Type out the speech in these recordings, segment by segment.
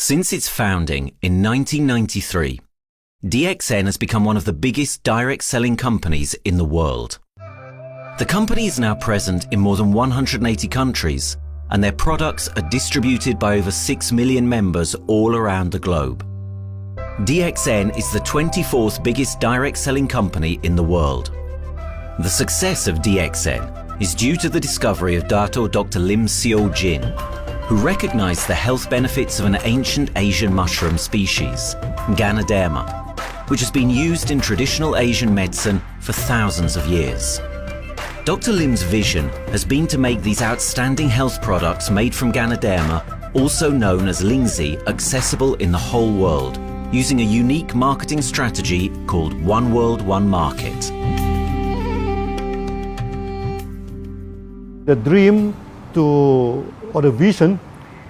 Since its founding in 1993, DXN has become one of the biggest direct selling companies in the world. The company is now present in more than 180 countries, and their products are distributed by over 6 million members all around the globe. DXN is the 24th biggest direct selling company in the world. The success of DXN is due to the discovery of Dr. Lim Siow Jin, who recognized the health benefits of an ancient Asian mushroom species, Ganoderma, which has been used in traditional Asian medicine for thousands of years. Dr. Lim's vision has been to make these outstanding health products made from Ganoderma, also known as Lingzi, accessible in the whole world, using a unique marketing strategy called One World, One Market. The dream or the vision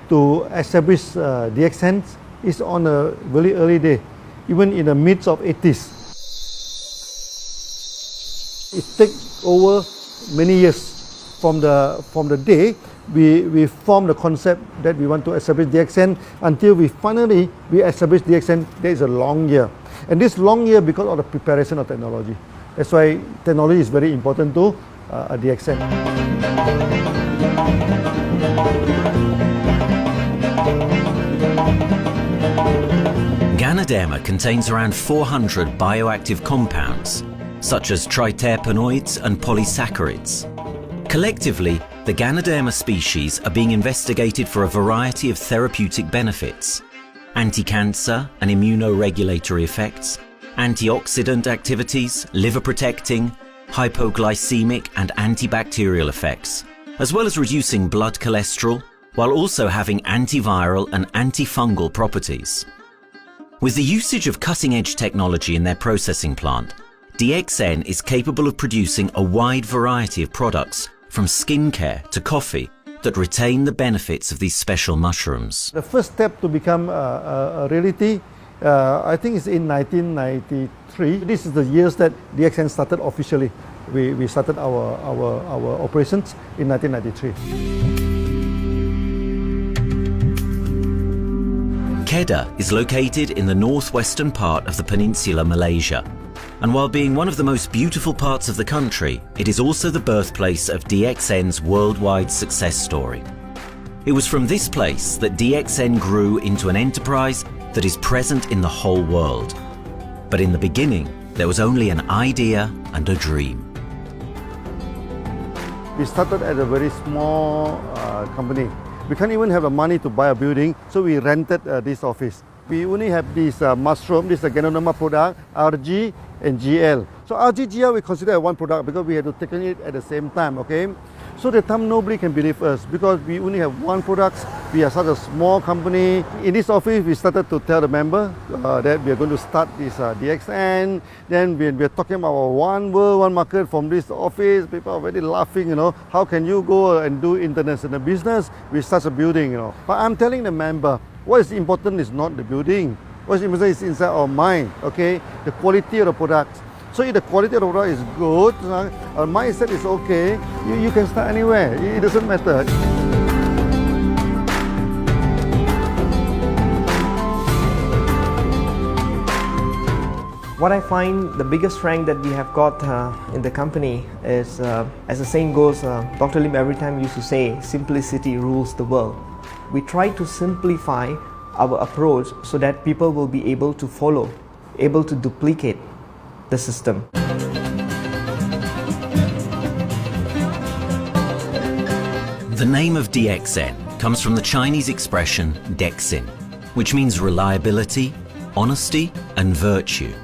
to establish DXN is on a very early day, even in the midst of 80s. It takes over many years from the day we formed the concept that we want to establish DXN until we finally establish DXN. There is a long year, and this long year because of the preparation of technology. That's why technology is very important to DXN. Ganoderma contains around 400 bioactive compounds, such as triterpenoids and polysaccharides. Collectively, the Ganoderma species are being investigated for a variety of therapeutic benefits: anti-cancer and immunoregulatory effects, antioxidant activities, liver protecting, hypoglycemic and antibacterial effects, as well as reducing blood cholesterol, while also having antiviral and antifungal properties. With the usage of cutting-edge technology in their processing plant, DXN is capable of producing a wide variety of products, from skincare to coffee, that retain the benefits of these special mushrooms. The first step to become a reality, I think, is in 1993. This is the years that DXN started officially. We started our operations in 1993. Kedah is located in the northwestern part of the peninsula Malaysia, and while being one of the most beautiful parts of the country, it is also the birthplace of DXN's worldwide success story. It was from this place that DXN grew into an enterprise that is present in the whole world. But in the beginning, there was only an idea and a dream. We started at a very small company. We can't even have the money to buy a building, so we rented this office. We only have this mushroom, this is a Ganoderma product, RG and GL. So RG, GL we consider one product because we had to take it at the same time, okay? So the time nobody can believe us because we only have one product. We are such a small company. In this office, we started to tell the member that we are going to start this DXN. Then we are talking about one world, one market from this office. People are very laughing, How can you go and do international business with such a building, But I'm telling the member, what is important is not the building. What is important is inside our mind, okay? The quality of the product. So if the quality of the product is good, our mindset is okay, you can start anywhere. It doesn't matter. What I find the biggest strength that we have got in the company is, as the saying goes, Dr. Lim every time used to say, simplicity rules the world. We try to simplify our approach so that people will be able to follow, able to duplicate the system. The name of DXN comes from the Chinese expression Dexin, which means reliability, honesty, and virtue.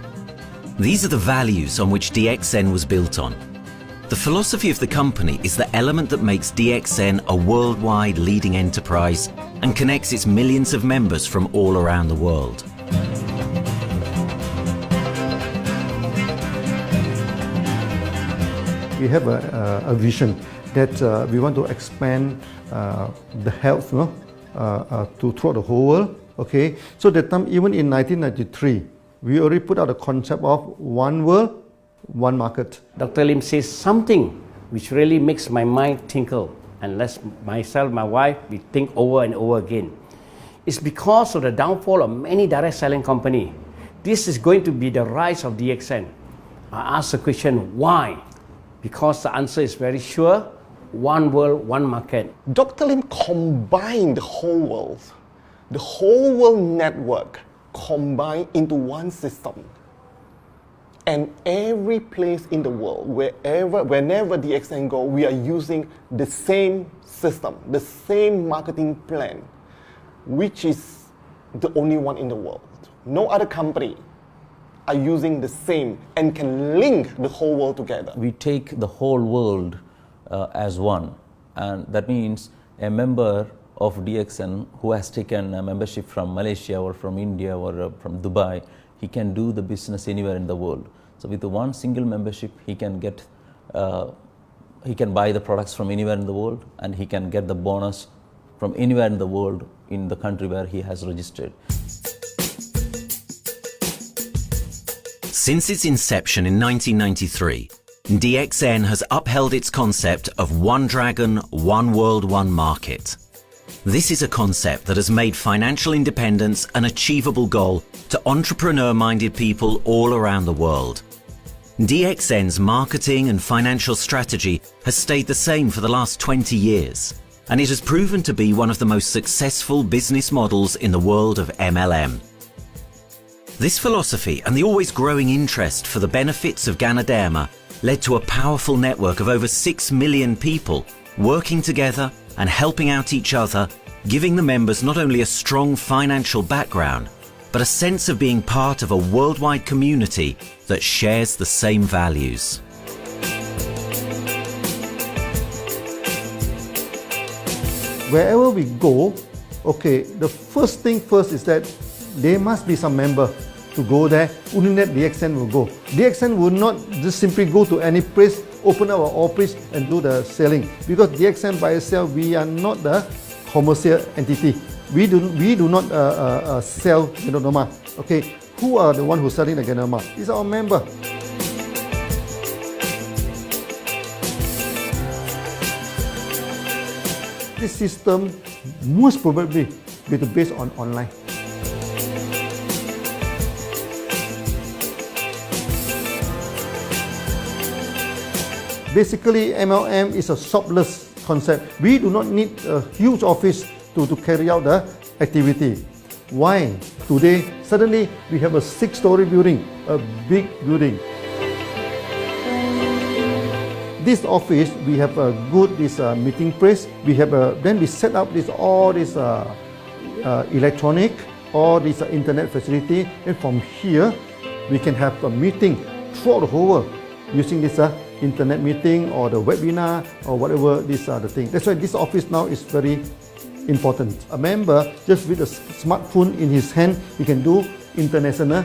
These are the values on which DXN was built on. The philosophy of the company is the element that makes DXN a worldwide leading enterprise and connects its millions of members from all around the world. We have a vision that we want to expand the health to throughout the whole world. Okay, so that time, even in 1993, we already put out a concept of one world, one market. Dr. Lim says something which really makes my mind tinkle, and let myself, my wife, we think over and over again. It's because of the downfall of many direct selling companies. This is going to be the rise of DXN. I ask the question, why? Because the answer is very sure, one world, one market. Dr. Lim combined the whole world network combined into one system. And every place in the world, whenever DXN go, we are using the same system, the same marketing plan, which is the only one in the world. No other company are using the same and can link the whole world together. We take the whole world as one, and that means a member of DXN who has taken a membership from Malaysia or from India or from Dubai, he can do the business anywhere in the world. So with the one single membership, he can get, he can buy the products from anywhere in the world, and he can get the bonus from anywhere in the world in the country where he has registered. Since its inception in 1993, DXN has upheld its concept of one dragon, one world, one market. This is a concept that has made financial independence an achievable goal to entrepreneur-minded people all around the world. DXN's marketing and financial strategy has stayed the same for the last 20 years, and it has proven to be one of the most successful business models in the world of MLM. This philosophy and the always growing interest for the benefits of Ganoderma led to a powerful network of over 6 million people working together and helping out each other, giving the members not only a strong financial background, but a sense of being part of a worldwide community that shares the same values. Wherever we go, okay, the first thing first is that there must be some member to go there. Only that DXN will go. DXN will not just simply go to any place, open our office and do the selling. Because DXN by itself, we are not the commercial entity. We do not sell Ganoderma. Okay, who are the one who's selling the Ganoderma? It's our member. This system most probably will be based on online. Basically, MLM is a shopless concept. We do not need a huge office to carry out the activity. Why? Today, suddenly we have a 6-story building, a big building. This office, we have a good meeting place. We have then we set up all this electronic, all this internet facility, and from here we can have a meeting throughout the whole world using this internet meeting or the webinar or whatever these are the things. That's why this office now is very important. A member, just with a smartphone in his hand, he can do international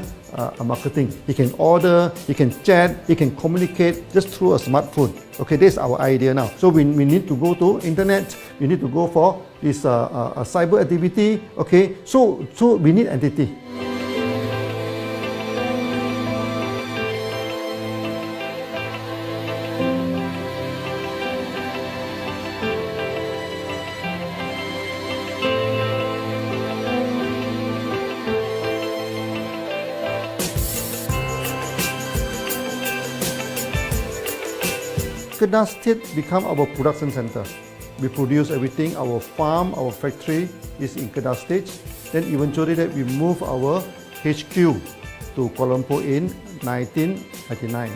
marketing. He can order, he can chat, he can communicate just through a smartphone. Okay, that's our idea now. So we need to go to internet, we need to go for this cyber activity. Okay, so we need entity. Kedah State become our production center. We produce everything. Our farm, our factory is in Kedah State. Then eventually that we move our HQ to Kuala Lumpur in 1999.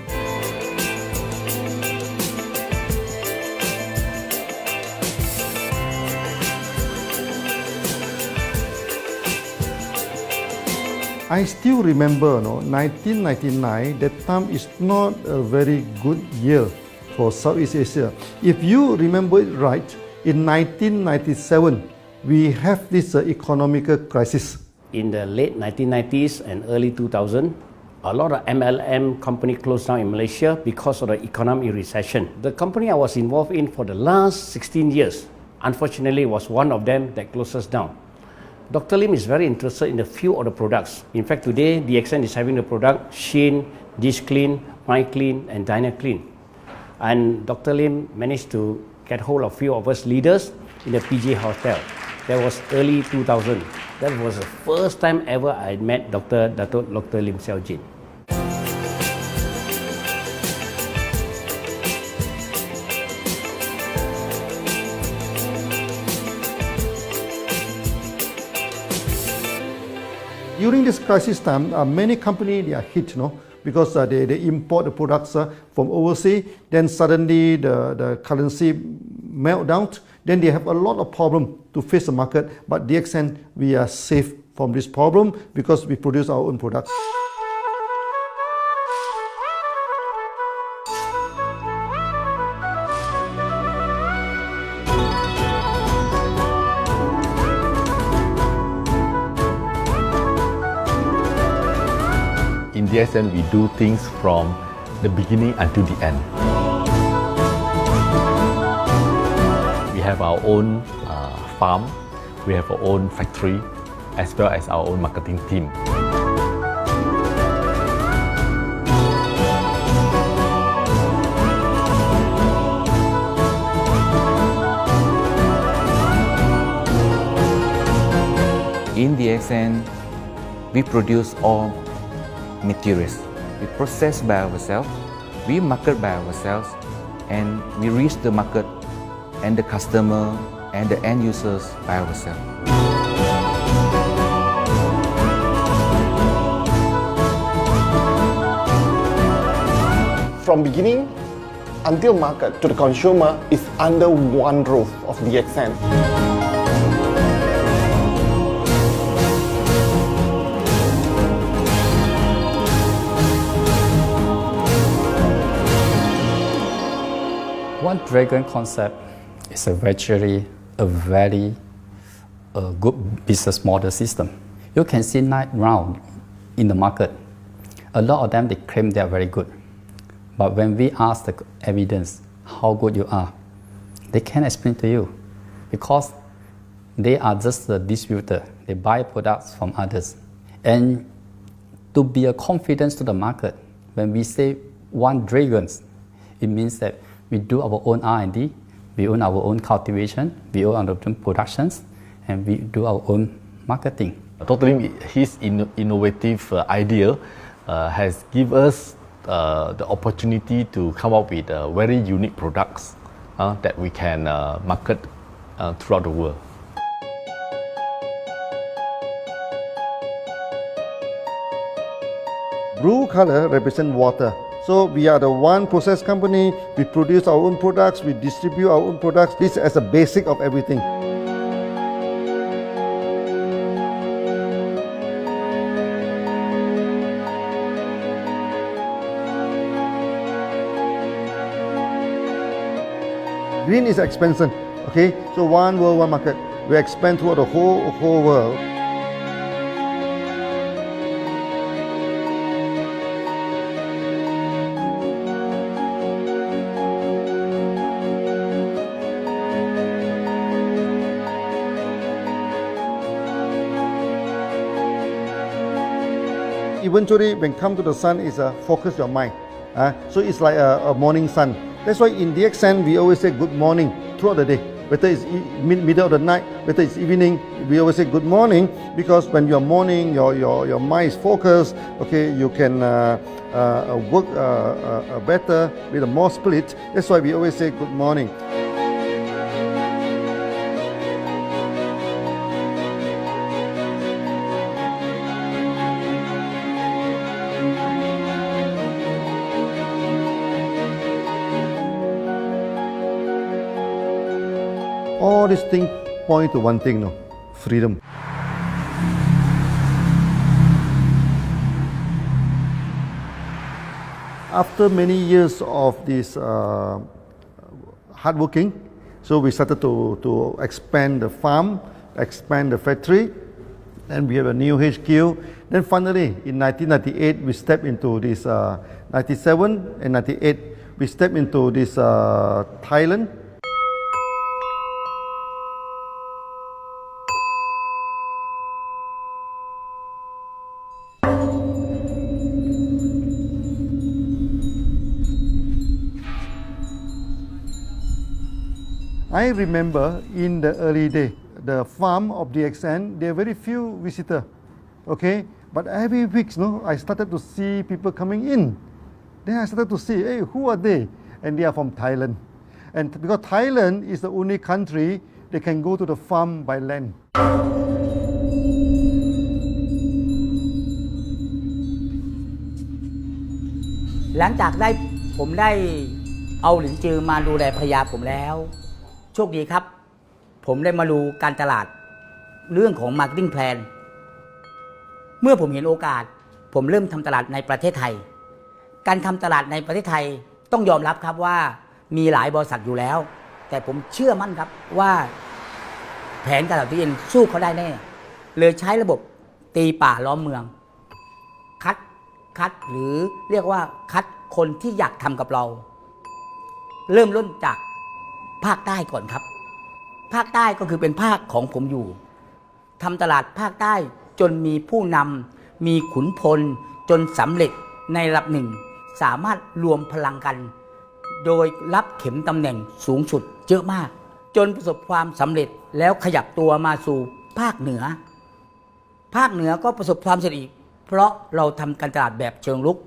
I still remember, 1999, that time is not a very good year for Southeast Asia. If you remember it right, in 1997, we have this economic crisis. In the late 1990s and early 2000, a lot of MLM company closed down in Malaysia because of the economic recession. The company I was involved in for the last 16 years, unfortunately, was one of them that closes down. Dr. Lim is very interested in a few of the products. In fact, today, DXN is having the product Shin, Dish Clean, My Clean, and Diner Clean. And Dr. Lim managed to get hold of a few of us leaders in the PJ Hotel. That was early 2000. That was the first time ever I met Datuk Lim Siow Jin. During this crisis time, many companies they are hit, because they import the products from overseas. Then suddenly the currency melt down. Then they have a lot of problem to face the market. But DXN, we are safe from this problem because we produce our own products. In DXN, we do things from the beginning until the end. We have our own farm, we have our own factory, as well as our own marketing team. In DXN, we produce all materials. We process by ourselves, we market by ourselves, and we reach the market and the customer and the end users by ourselves. From beginning until market to the consumer is under one roof of DXN. One dragon concept is a very good business model system. You can see now in the market, a lot of them they claim they are very good. But when we ask the evidence how good you are, they can't explain to you because they are just the distributor. They buy products from others. And to be a confidence to the market, when we say one dragon, it means that we do our own R&D, we own our own cultivation, we own our own productions, and we do our own marketing. Dr. Lim, his innovative idea has given us the opportunity to come up with very unique products that we can market throughout the world. Blue color represents water. So we are the one process company, we produce our own products, we distribute our own products. This is a basic of everything. Green is expansion, okay? So one world, one market. We expand throughout the whole world. Eventually, when come to the sun, is focus your mind. So it's like a morning sun. That's why in DXN, we always say good morning throughout the day. Whether it's middle of the night, whether it's evening, we always say good morning because when you're morning, your mind is focused. Okay, you can work better with a more spirit. That's why we always say good morning. All these things point to one thing, freedom. After many years of this hard working, so we started to expand the farm, expand the factory, and we have a new HQ. Then finally, in 1998, we stepped into this, 97 and 98, we stepped into this Thailand. I remember in the early day, the farm of DXN, there are very few visitors, okay? But every week, I started to see people coming in. Then I started to see, hey, who are they? And they are from Thailand. And because Thailand is the only country they can go to the farm by land. หลังจากผมได้เอาหลินจือมาดูแลภรรยาผมแล้วโชคดีครับผมได้มาดูการตลาดเรื่องของ Marketing Plan เมื่อผมเห็นโอกาสผมเริ่มทำตลาดในประเทศไทยการทำตลาดในประเทศไทยต้องยอมรับครับว่ามีหลายบริษัทอยู่แล้วแต่ผมเชื่อมั่นครับว่าแผนการตลาดที่เอ็นสู้เขาได้แน่เลยใช้ระบบตีป่าล้อมเมืองคัดหรือเรียกว่าคัดคนที่อยากทำกับเราเริ่มต้นจากภาคใต้ก่อนครับภาคใต้ก็คือเป็นภาคของผมอยู่ทำตลาดภาคใต้จนมีผู้นำมีขุนพลจนสำเร็จในระดับหนึ่งสามารถรวมพลังกันโดยรับเข็มตำแหน่งสูงสุดเยอะมากจนประสบความสำเร็จแล้วขยับตัวมาสู่ภาคเหนือก็ประสบความสำเร็จอีกเพราะเราทำการตลาดแบบเชิงรุก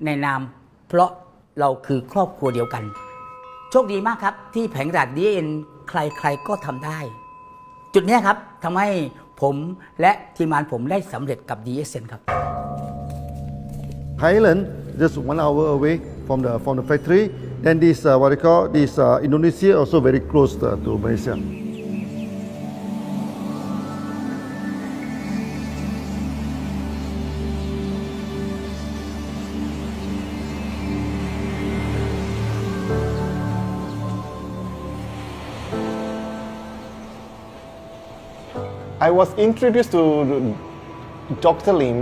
ในนามเพราะเราคือครอบครัวเดียวกันโชคดีมากครับที่แผงตลาด DN ใครๆก็ทำได้จุดนี้ครับทำให้ผมและทีมงานผมได้สำเร็จกับ DSN ครับ Thailand just 1 hour away from the factory. Then this what they call this Indonesia also very close to Malaysia. I was introduced to Dr. Lim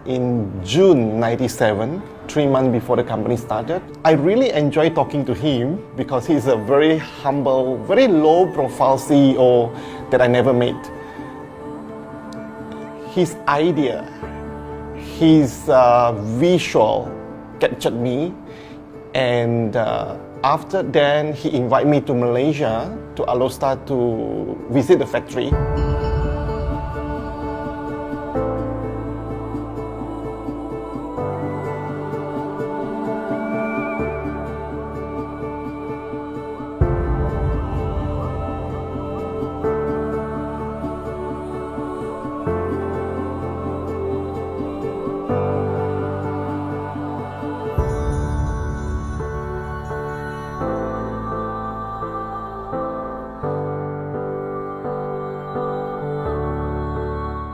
in June '97, 3 months before the company started. I really enjoy talking to him because he's a very humble, very low-profile CEO that I never met. His idea, his visual captured me, and after then he invited me to Malaysia to Alostar to visit the factory.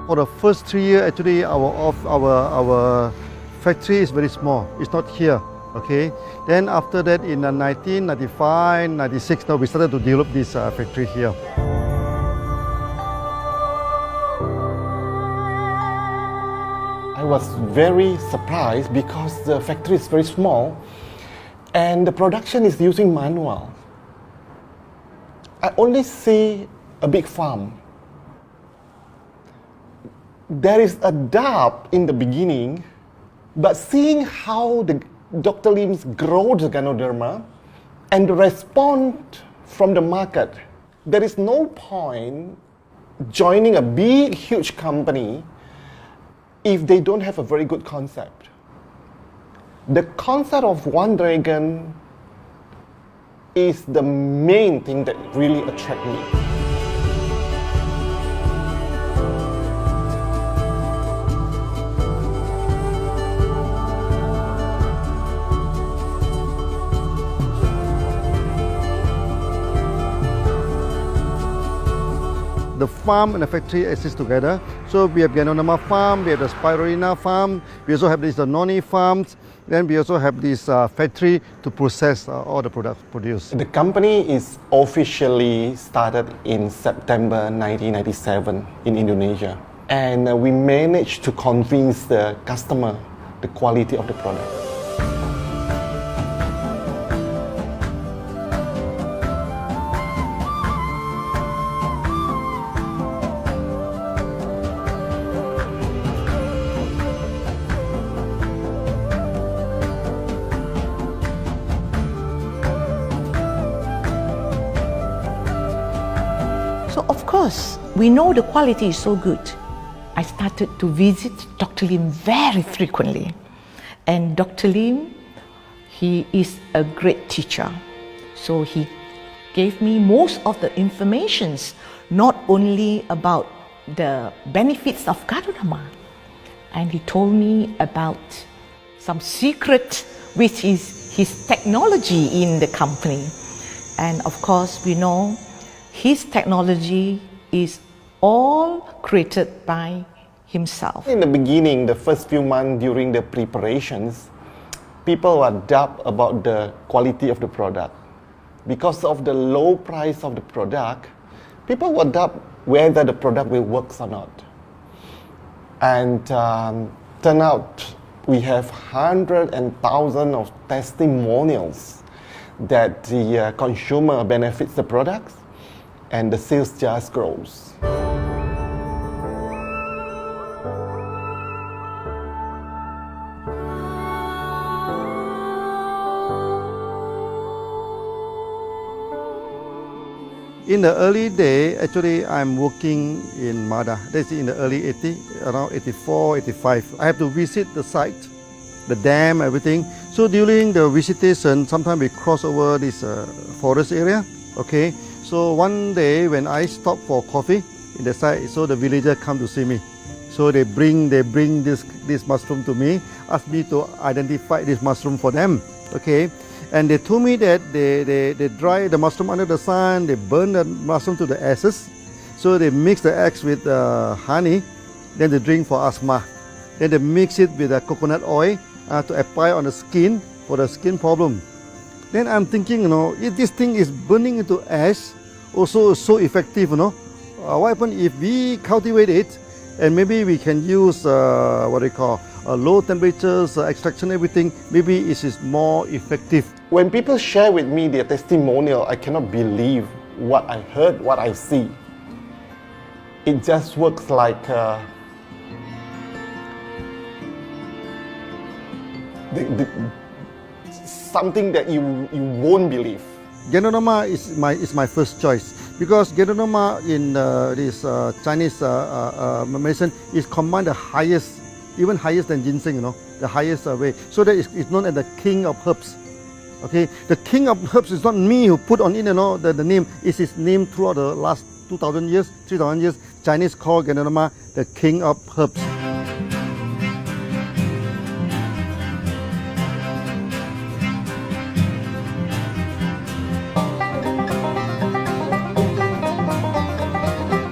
For the first 3 years, actually, our factory is very small. It's not here, okay? Then after that, in 1995, 96, now we started to develop this factory here. I was very surprised because the factory is very small and the production is using manual. I only see a big farm. There is a doubt in the beginning, but seeing how Dr. Lim's grows the Ganoderma and the response from the market, there is no point joining a big, huge company if they don't have a very good concept. The concept of One Dragon is the main thing that really attracts me. The farm and the factory exist together. So we have Ganoderma farm, we have the Spirulina farm, we also have these noni farms, then we also have this factory to process all the products produced. The company is officially started in September 1997 in Indonesia. And we managed to convince the customer the quality of the product. of course, we know the quality is so good. I started to visit Dr. Lim very frequently. And Dr. Lim, he is a great teacher. So he gave me most of the informations, not only about the benefits of Ganoderma, and he told me about some secret, which is his technology in the company. And of course, we know his technology is all created by himself. In the beginning, the first few months during the preparations, people were doubt about the quality of the product. Because of the low price of the product, people were doubt whether the product will work or not. And turn out we have hundreds and thousands of testimonials that the consumer benefits the products and the sales just grows. In the early day, actually, I'm working in Mada. That's in the early 80s, around 84, 85. I have to visit the site, the dam, everything. So during the visitation, sometimes we cross over this forest area. Okay. So one day when I stop for coffee in the site, so the villager come to see me. So they bring this mushroom to me, ask me to identify this mushroom for them. Okay. And they told me that they dry the mushroom under the sun, they burn the mushroom to the ashes. So they mix the eggs with honey, then they drink for asthma. Then they mix it with coconut oil to apply on the skin for the skin problem. Then I'm thinking, if this thing is burning into ash, also so effective, what happens if we cultivate it and maybe we can use low temperatures, extraction, everything, maybe it is more effective. When people share with me their testimonial, I cannot believe what I heard, what I see. It just works like something that you won't believe. Ganoderma is my first choice because Ganoderma in this Chinese medicine is command the highest, even higher than ginseng, the highest way. So that it's known as the king of herbs. Okay, the king of herbs is not me who put on it, the name. It is named throughout the last 2,000 years, 3,000 years. Chinese call Ganoderma the king of herbs.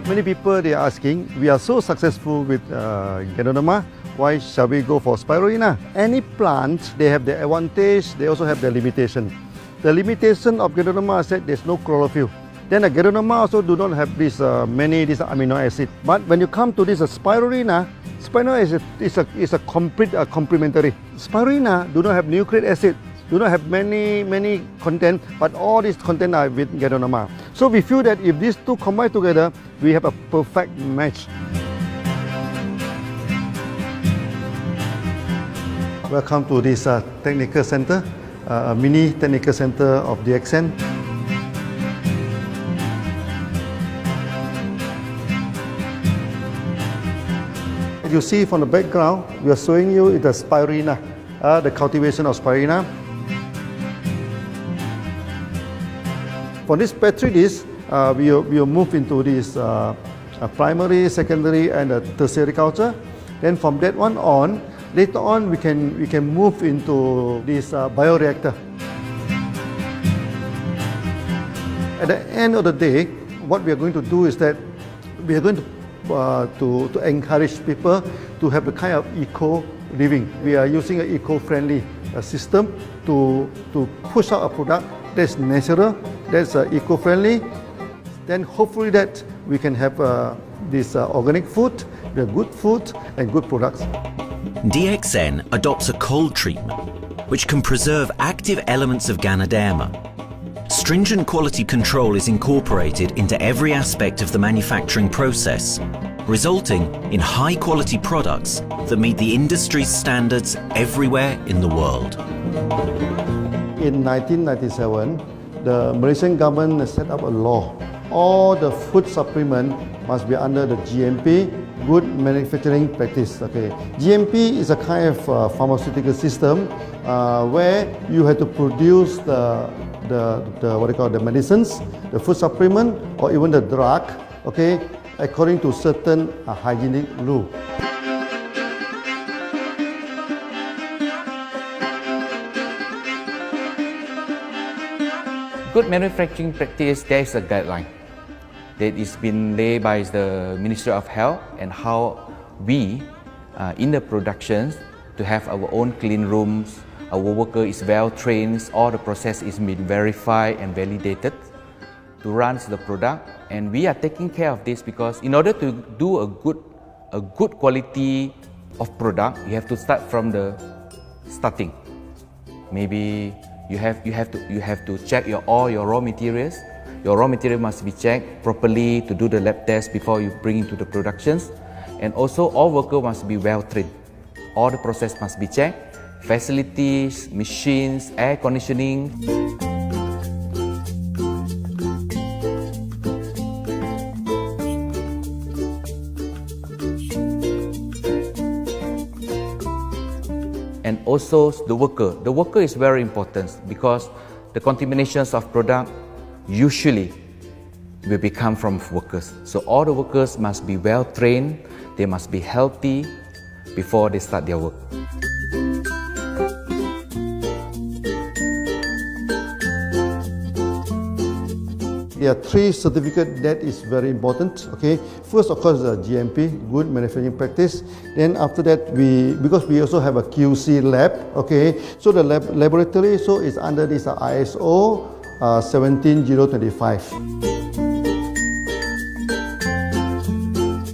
Many people they are asking, we are so successful with Ganoderma, why shall we go for Spirulina? Any plant, they have the advantage, they also have the limitation. The limitation of Ganoderma is that there's no chlorophyll. Then Ganoderma also do not have this many amino acid. But when you come to this Spirulina, Spirulina is a complete complementary. Spirulina do not have nucleic acid, do not have many content, but all these content are with Ganoderma. So we feel that if these two combine together, we have a perfect match. Welcome to this technical center, a mini technical center of DXN. You see from the background, we are showing you the Spirulina, the cultivation of Spirulina. For this petri dish, we will move into this primary, secondary, and tertiary culture. Then from that one on, later on we can move into this bioreactor. At the end of the day, what we are going to do is that we are going to encourage people to have a kind of eco living. We are using an eco-friendly system to push out a product that's natural, that's eco-friendly. Then hopefully that we can have this organic food, the good food and good products. DXN adopts a cold treatment which can preserve active elements of Ganoderma. Stringent quality control is incorporated into every aspect of the manufacturing process, resulting in high-quality products that meet the industry's standards everywhere in the world. In 1997, the Malaysian government set up a law all the food supplement must be under the GMP, good manufacturing practice. Okay, GMP is a kind of pharmaceutical system where you have to produce the what they call the medicines, the food supplement, or even the drug. Okay, according to certain hygienic rule. Good manufacturing practice, there is a guideline that is been laid by the Ministry of Health and how we in the productions to have our own clean rooms, our worker is well trained, all the process is been verified and validated to run the product, and we are taking care of this because in order to do a good quality of product, you have to start from the starting. Maybe you have to check all your raw materials. Your raw material must be checked properly to do the lab test before you bring into the productions. And also all workers must be well trained. All the process must be checked. Facilities, machines, air conditioning. And also the worker. The worker is very important because the contaminations of product usually will become from workers. So all the workers must be well trained, they must be healthy before they start their work. There are 3 certificates that is very important. Okay, first of course the GMP, good manufacturing practice. Then after that because we also have a QC lab. Okay, so the laboratory is under this ISO 17025.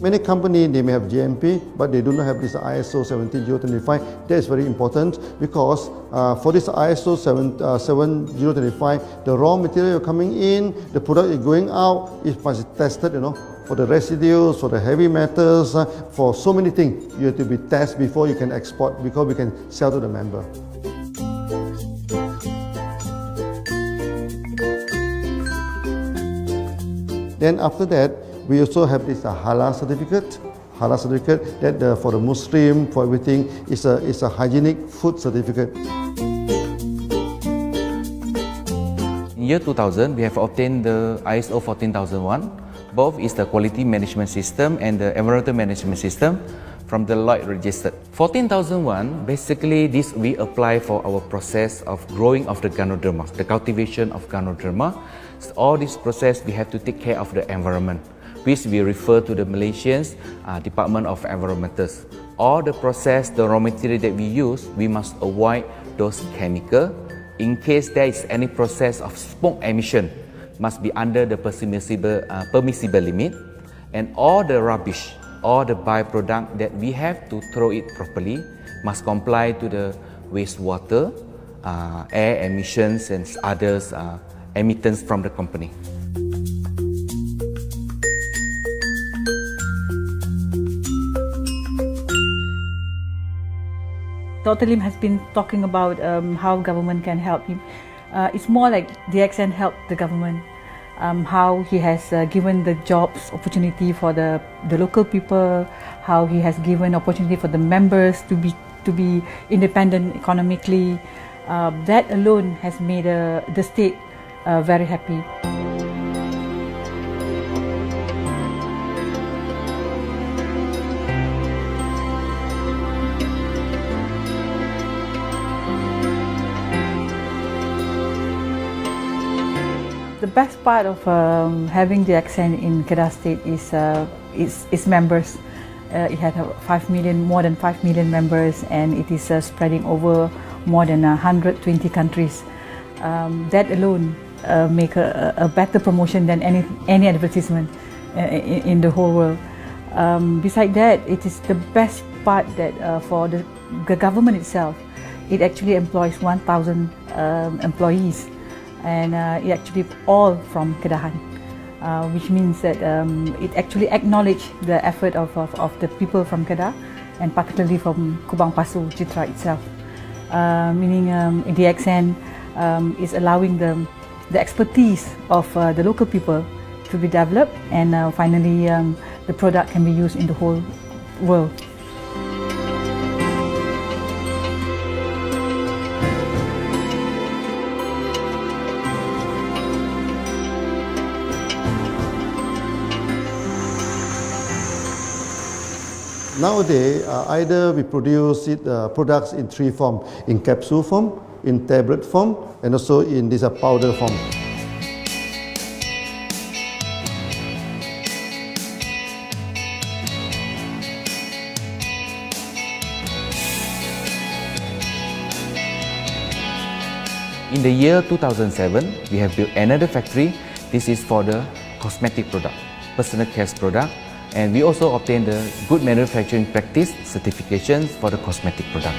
Many companies, they may have GMP, but they do not have this ISO 17025. That is very important because for this ISO 17025, the raw material coming in, the product is going out, it must be tested, for the residues, for the heavy metals, for so many things. You have to be tested before you can export, because we can sell to the member. Then after that, we also have this halal certificate. Halal certificate that for the Muslim, for everything, is a hygienic food certificate. In year 2000, we have obtained the ISO 14001. Both is the quality management system and the environmental management system from the Lloyd registered. 14001, basically this we apply for our process of growing of the Ganoderma, the cultivation of Ganoderma. So all this process we have to take care of the environment, which we refer to the Malaysians Department of Environmentals. All the process, the raw material that we use, we must avoid those chemicals. In case there is any process of smoke emission, must be under the permissible limit. And all the rubbish, all the byproduct that we have to throw it properly, must comply to the wastewater, air emissions and others emittance from the company. Dr. Lim has been talking about how government can help him. It's more like DXN helped the government, how he has given the jobs opportunity for the local people, how he has given opportunity for the members to be independent economically. That alone has made the state very happy. The best part of having the accent in Kedah State is members. It had more than 5 million members, and it is spreading over more than 120 countries. That alone make a better promotion than any advertisement in the whole world. Besides that, it is the best part that for the government itself, it actually employs 1,000 employees. And it actually all from Kedahan, which means that it actually acknowledges the effort of the people from Kedah, and particularly from Kubang Pasu Citra itself. Meaning DXN is allowing the expertise of the local people to be developed, and finally the product can be used in the whole world. Nowadays, either we produce products in three forms: in capsule form, in tablet form, and also in this powder form. In the year 2007, we have built another factory. This is for the cosmetic product, personal care product, and we also obtained the Good Manufacturing Practice certifications for the cosmetic product.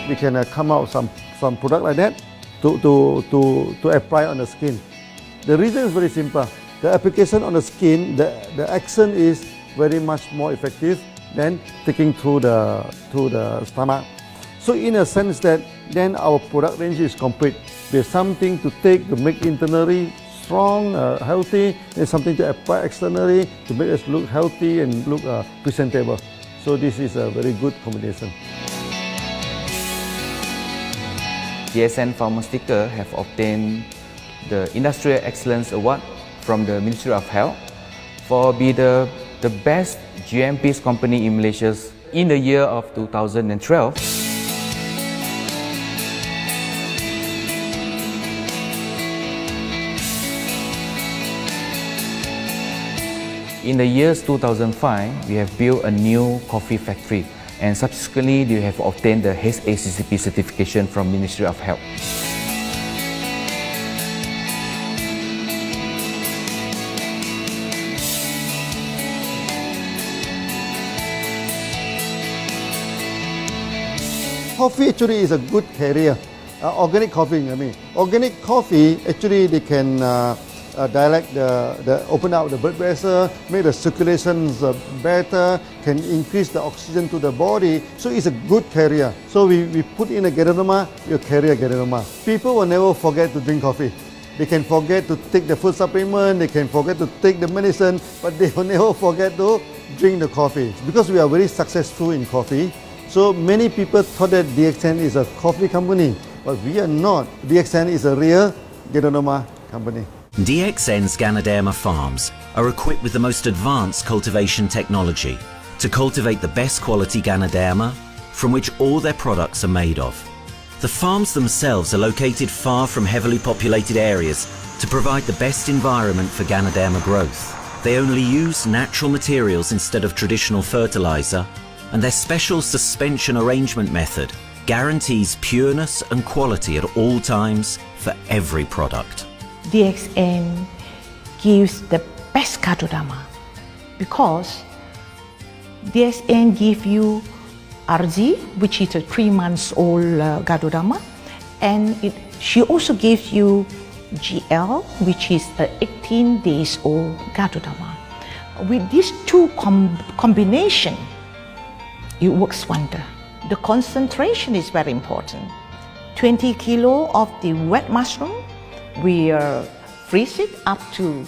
We can come out some product like that to apply on the skin. The reason is very simple. The application on the skin, the action is very much more effective than taking through the stomach. So in a sense that then our product range is complete. There's something to take to make internally strong, healthy, and something to apply externally to make us look healthy and look presentable. So this is a very good combination. DXN Pharmaceutical have obtained the Industrial Excellence Award from the Ministry of Health for be the best GMP company in Malaysia in the year of 2012. In the years 2005, we have built a new coffee factory, and subsequently we have obtained the HACCP certification from Ministry of Health. Coffee actually is a good carrier. Organic coffee, I mean. Organic coffee, actually they can dilate open up the blood vessel, make the circulations better, can increase the oxygen to the body. So it's a good carrier. So we put in a Ganoderma, you carry a Ganoderma. People will never forget to drink coffee. They can forget to take the food supplement, they can forget to take the medicine, but they will never forget to drink the coffee. Because we are very successful in coffee, so many people thought that DXN is a coffee company, but we are not. DXN is a real Ganoderma company. DXN's Ganoderma farms are equipped with the most advanced cultivation technology to cultivate the best quality Ganoderma from which all their products are made of. The farms themselves are located far from heavily populated areas to provide the best environment for Ganoderma growth. They only use natural materials instead of traditional fertilizer, and their special suspension arrangement method guarantees pureness and quality at all times for every product. DXN gives the best Ganoderma because DXN gives you RZ, which is a 3 months old Ganoderma, and she also gives you GL, which is a 18 days old Ganoderma. With these two combination, it works wonder. The concentration is very important. 20 kilo of the wet mushroom, we freeze it up to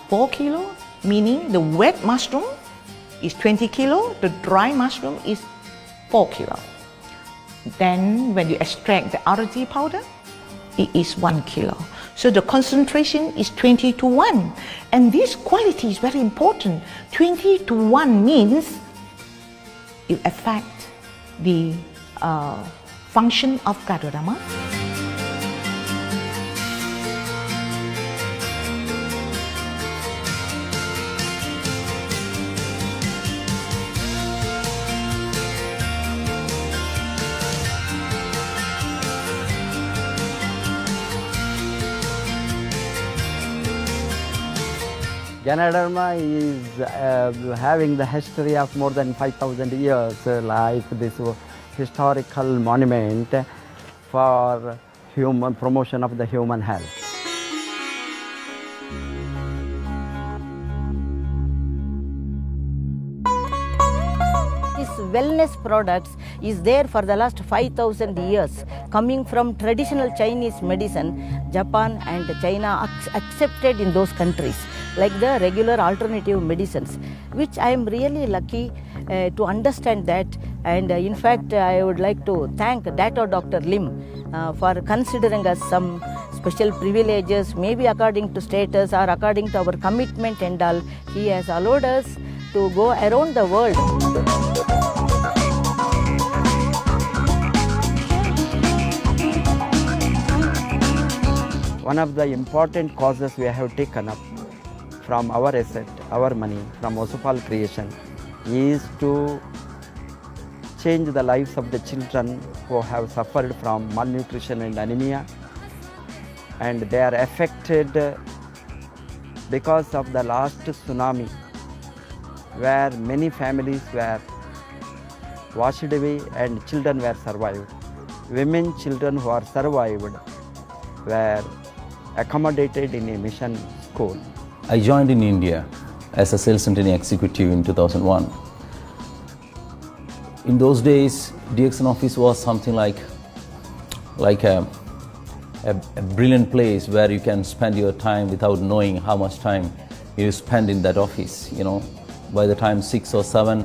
4 kilo, meaning the wet mushroom is 20 kilo, the dry mushroom is 4 kilo. Then when you extract the RZ powder, it is 1 kilo. So the concentration is 20 to 1. And this quality is very important. 20 to 1 means it affects the function of Ganoderma. Ganoderma is having the history of more than 5,000 years, like this historical monument for human promotion of the human health. This wellness products is there for the last 5,000 years, coming from traditional Chinese medicine. Japan and China accepted in those countries, like the regular alternative medicines, which I am really lucky to understand that. And in fact, I would like to thank Dr. Lim for considering us some special privileges, maybe according to status or according to our commitment and all. He has allowed us to go around the world. One of the important causes we have taken up from our asset, our money, from Osopal creation, is to change the lives of the children who have suffered from malnutrition and anemia, and they are affected because of the last tsunami, where many families were washed away and children were survived. Women, children who are survived were accommodated in a mission school. I joined in India as a sales and training executive in 2001. In those days, DXN office was something like a brilliant place where you can spend your time without knowing how much time you spend in that office. You know, by the time 6 or 7,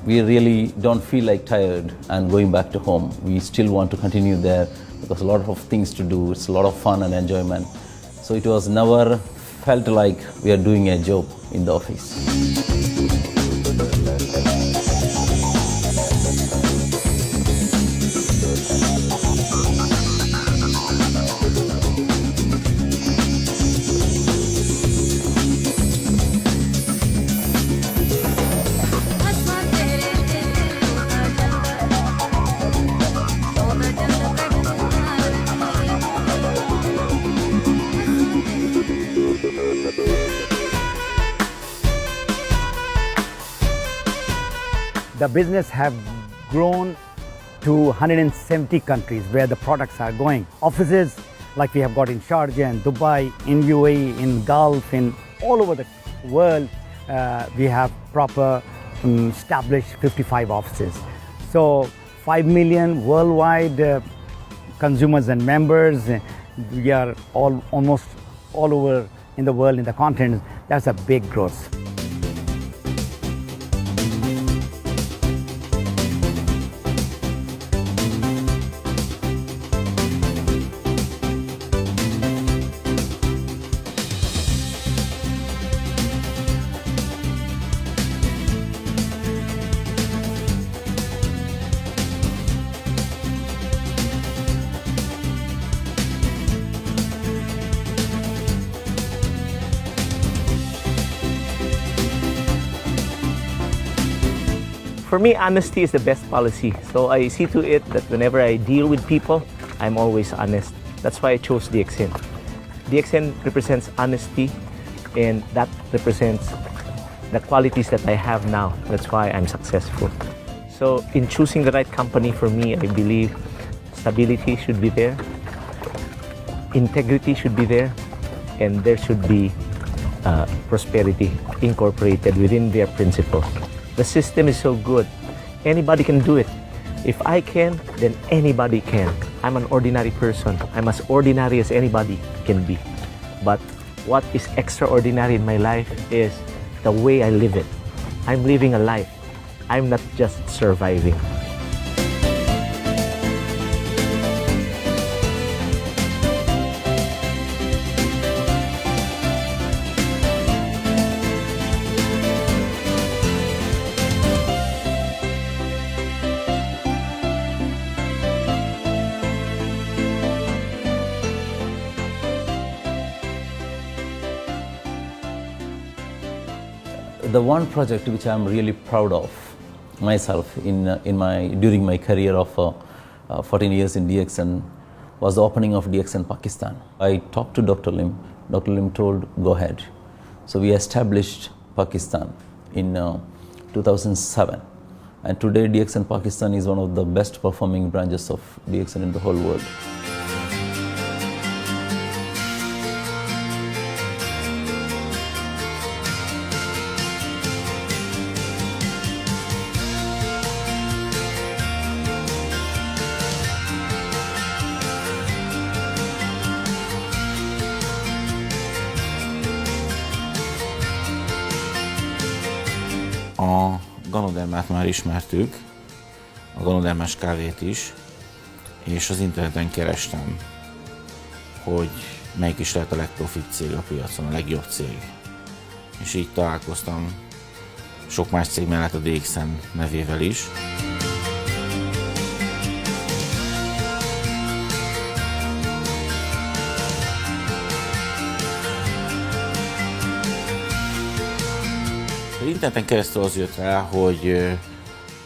we really don't feel like tired and going back to home. We still want to continue there because a lot of things to do. It's a lot of fun and enjoyment. So it was never felt like we are doing a job in the office. The business have grown to 170 countries where the products are going. Offices like we have got in Sharjah and Dubai, in UAE, in Gulf, in all over the world, we have proper established 55 offices. So 5 million worldwide consumers and members. We are almost all over in the world, in the continent. That's a big growth. For me, honesty is the best policy. So I see to it that whenever I deal with people, I'm always honest. That's why I chose DXN. DXN represents honesty, and that represents the qualities that I have now. That's why I'm successful. So in choosing the right company for me, I believe stability should be there, integrity should be there, and there should be prosperity incorporated within their principle. The system is so good. Anybody can do it. If I can, then anybody can. I'm an ordinary person. I'm as ordinary as anybody can be. But what is extraordinary in my life is the way I live it. I'm living a life. I'm not just surviving. The one project which I'm really proud of myself during my career of 14 years in DXN was the opening of DXN Pakistan. I talked to Dr. Lim. Dr. Lim told, go ahead. So we established Pakistan in 2007. And today DXN Pakistan is one of the best performing branches of DXN in the whole world. A Ganodermát már ismertük, a Ganodermás kávét is, és az interneten kerestem, hogy melyik is lehet a legprofit cég a piacon, a legjobb cég. És így találkoztam sok más cég mellett a DXN nevével is. Az interneten keresztül az jött rá, hogy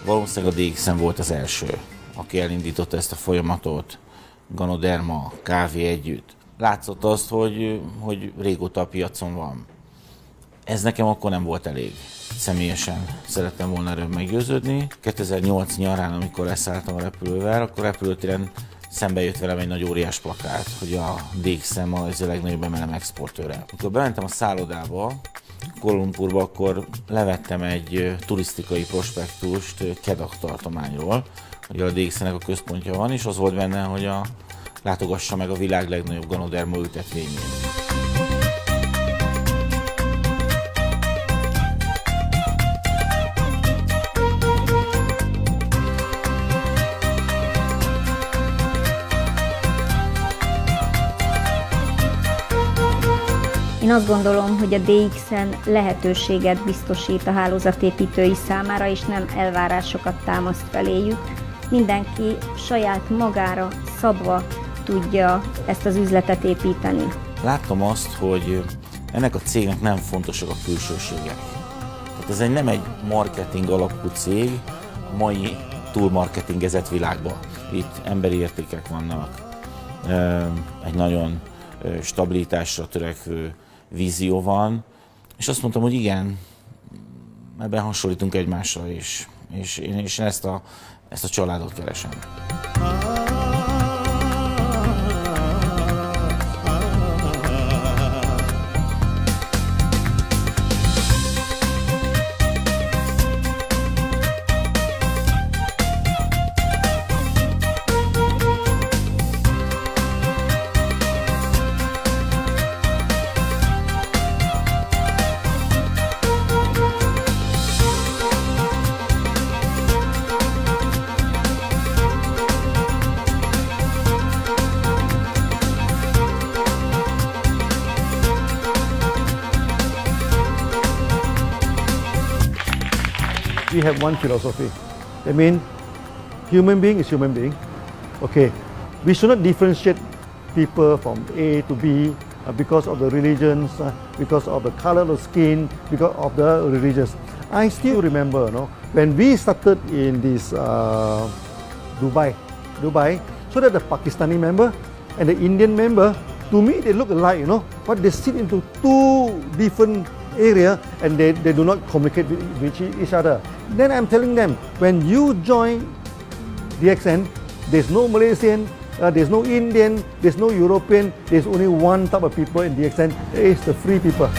valószínűleg a DXN volt az első, aki elindította ezt a folyamatot, Ganoderma, kávé együtt. Látszott azt, hogy régóta a piacon van. Ez nekem akkor nem volt elég. Személyesen szerettem volna erről meggyőződni. 2008 nyarán, amikor leszálltam a repülővel, akkor repülőtéren szembe jött velem egy nagy óriás plakát, hogy a DXN az a legnagyobb MLM exportőre. Amikor bementem a szállodába, Kuala Lumpurba, akkor levettem egy turisztikai prospektust Kedah tartományról, hogy a DXN-nek a központja van, és az volt benne, hogy látogassa meg a világ legnagyobb Ganoderma ültetvényét. Én azt gondolom, hogy a DXN lehetőséget biztosít a hálózatépítői számára, és nem elvárásokat támaszt feléjük. Mindenki saját magára szabva tudja ezt az üzletet építeni. Láttam azt, hogy ennek a cégnek nem fontosak a külsőségek. Tehát ez nem egy marketing alapú cég a mai túlmarketingezett világban. Itt emberi értékek vannak, egy nagyon stabilitásra törekvő vízió van, és azt mondtam, hogy igen, ebben hasonlítunk egymásra, és én ezt a családot keresem. We have one philosophy. I mean, human being is human being. Okay, we should not differentiate people from A to B because of the religions, because of the color of skin, because of the religions. I still remember, when we started in this Dubai, so that the Pakistani member and the Indian member, to me they look alike, but they sit into two different area and they do not communicate with each other. Then I'm telling them, when you join DXN, there's no Malaysian, there's no Indian, there's no European, there's only one type of people in DXN, it's the free people.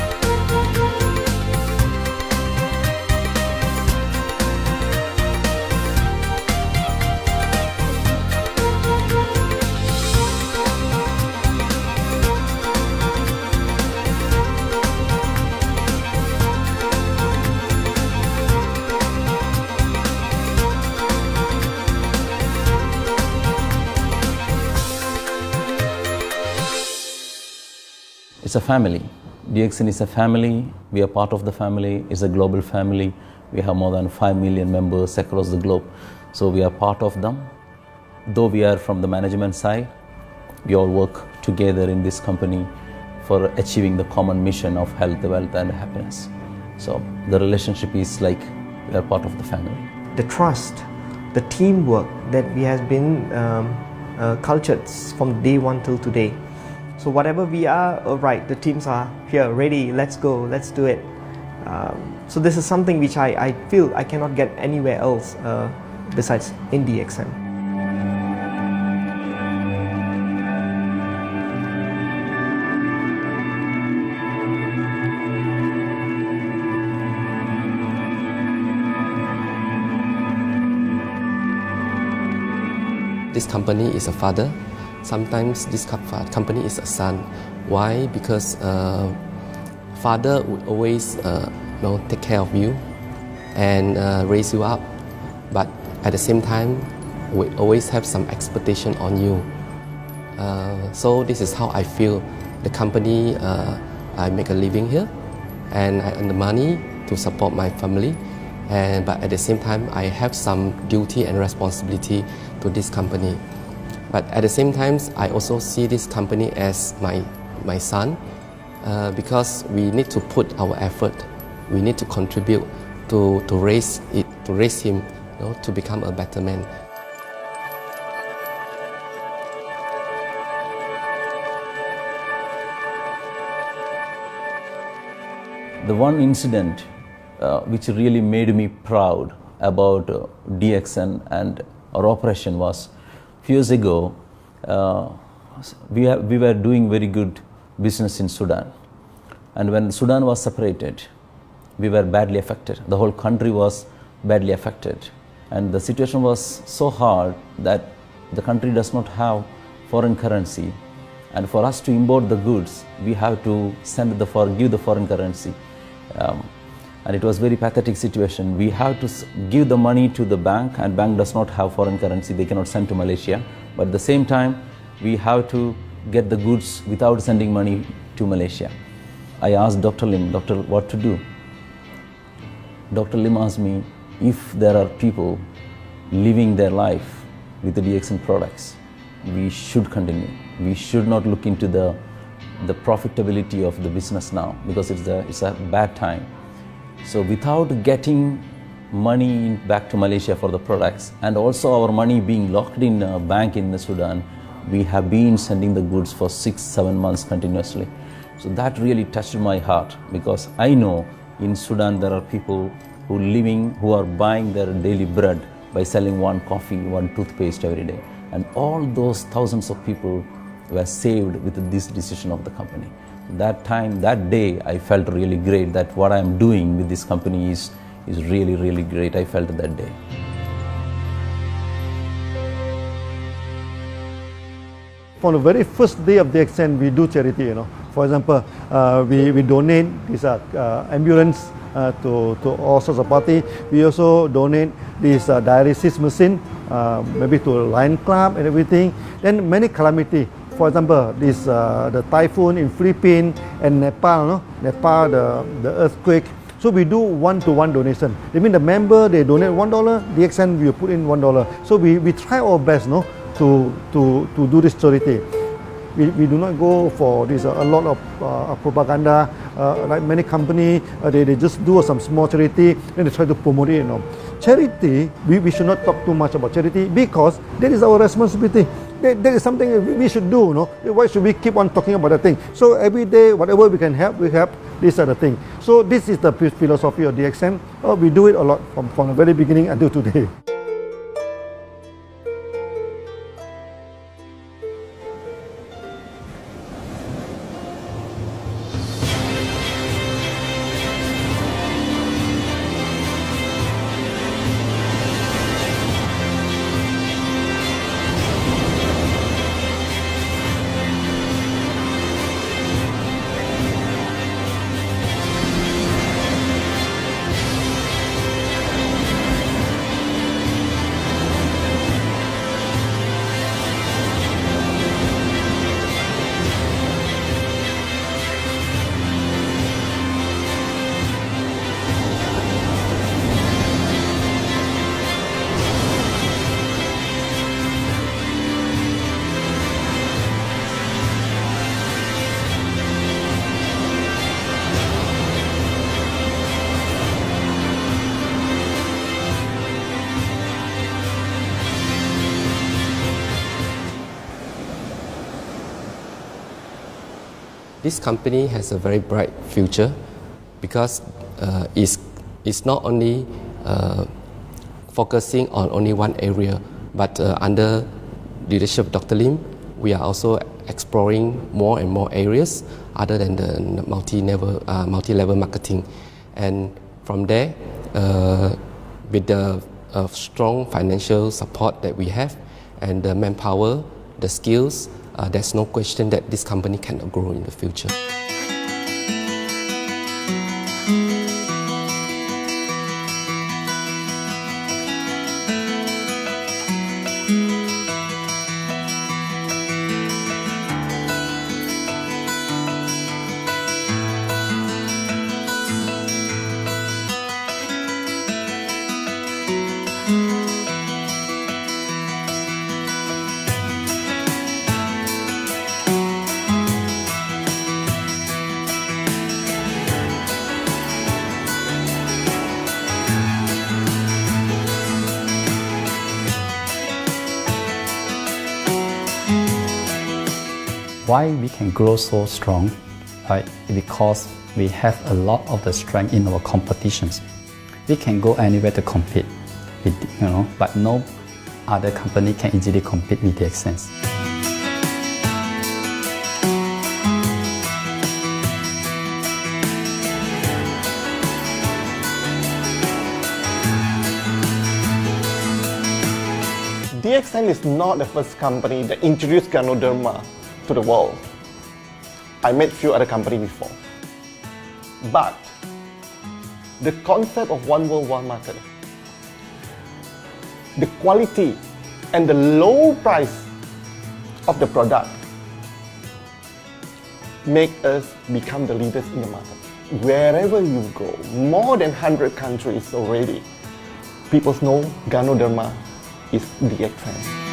It's a family. DXN is a family. We are part of the family. It's a global family. We have more than 5 million members across the globe. So we are part of them. Though we are from the management side, we all work together in this company for achieving the common mission of health, wealth and happiness. So the relationship is like we are part of the family. The trust, the teamwork that we has been cultured from day one till today. So whatever we are, right, the teams are here, ready, let's go, let's do it. So this is something which I feel I cannot get anywhere else besides in DXN. This company is a father. Sometimes this company is a son. Why? Because father would always take care of you, and raise you up. But at the same time, we always have some expectation on you. So this is how I feel. The company, I make a living here, and I earn the money to support my family. But at the same time, I have some duty and responsibility to this company. But at the same time, I also see this company as my son, because we need to put our effort. We need to contribute to raise him, to become a better man. The one incident which really made me proud about DXN and our operation was few years ago. We were doing very good business in Sudan, and when Sudan was separated, we were badly affected. The whole country was badly affected, and the situation was so hard that the country does not have foreign currency, and for us to import the goods, we have to give the foreign currency. And it was very pathetic situation. We have to give the money to the bank, and bank does not have foreign currency. They cannot send to Malaysia. But at the same time, we have to get the goods without sending money to Malaysia. I asked Dr. Lim, doctor, what to do? Dr. Lim asked me if there are people living their life with the DXN products, we should continue. We should not look into the profitability of the business now, because it's a bad time. So without getting money back to Malaysia for the products, and also our money being locked in a bank in the Sudan, we have been sending the goods for 6-7 months continuously. So that really touched my heart, because I know in Sudan there are people who are buying their daily bread by selling one coffee, one toothpaste every day. And all those thousands of people were saved with this decision of the company. That day, I felt really great that what I am doing with this company is really, really great. I felt that day. From the very first day of the DXN, we do charity. For example, we donate this ambulance to all sorts of parties. We also donate this dialysis machine, maybe to Lion Club and everything. Then many calamity. For example, the typhoon in Philippines and Nepal, the earthquake. So we do one-to-one donation. I mean, the member, they donate $1, DXN will put in $1. So we try our best, to do this charity. We do not go for this a lot of propaganda. Like many companies, they just do some small charity, then they try to promote it. Charity, we should not talk too much about charity, because that is our responsibility. That is something we should do. Why should we keep on talking about the thing? So every day, whatever we can help, we help. These are the things. So this is the philosophy of DXN. We do it a lot from the very beginning until today. This company has a very bright future, because it's not only focusing on only one area, but under leadership of Dr. Lim, we are also exploring more and more areas other than the multi-level marketing. And from there, with the strong financial support that we have and the manpower, the skills, there's no question that this company cannot grow in the future. เ Why we can grow so strong? Right? Because we have a lot of the strength in our competitions. We can go anywhere to compete, but no other company can easily compete with DXN. DXN is not the first company that introduced Ganoderma to the world. I met few other companies before. But the concept of one world, one market, the quality and the low price of the product make us become the leaders in the market. Wherever you go, more than 100 countries already, people know Ganoderma is DXN.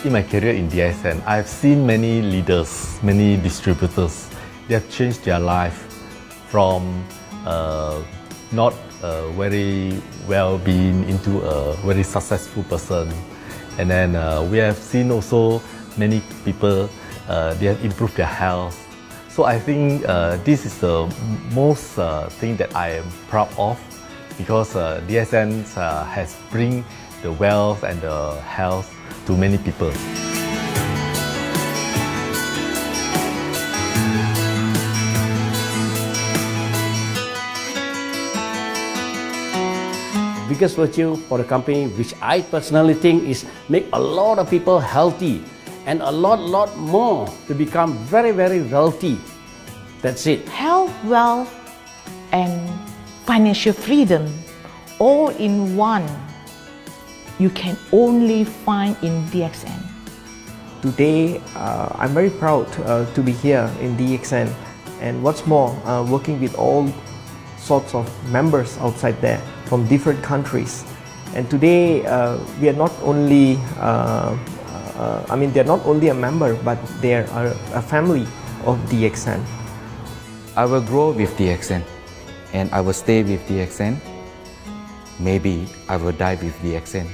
In my career in DXN, I've seen many leaders, many distributors. They have changed their life from not very well-being into a very successful person. And then we have seen also many people, they have improved their health. So I think this is the most thing that I am proud of, because DXN has bring the wealth and the health to many people. Biggest virtue for the company, which I personally think is make a lot of people healthy and a lot more to become very wealthy. That's it. Health, wealth, and financial freedom all in one. You can only find in DXN. Today, I'm very proud to be here in DXN, and what's more, working with all sorts of members outside there from different countries. And today, we are not only, they're not only a member, but they are a family of DXN. I will grow with DXN, and I will stay with DXN. Maybe I will die with DXN.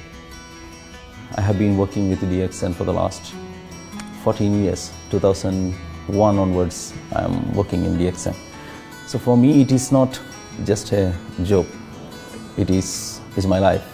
I have been working with the DXN for the last 14 years. 2001 onwards, I am working in DXN. So for me, it is not just a job. It is my life.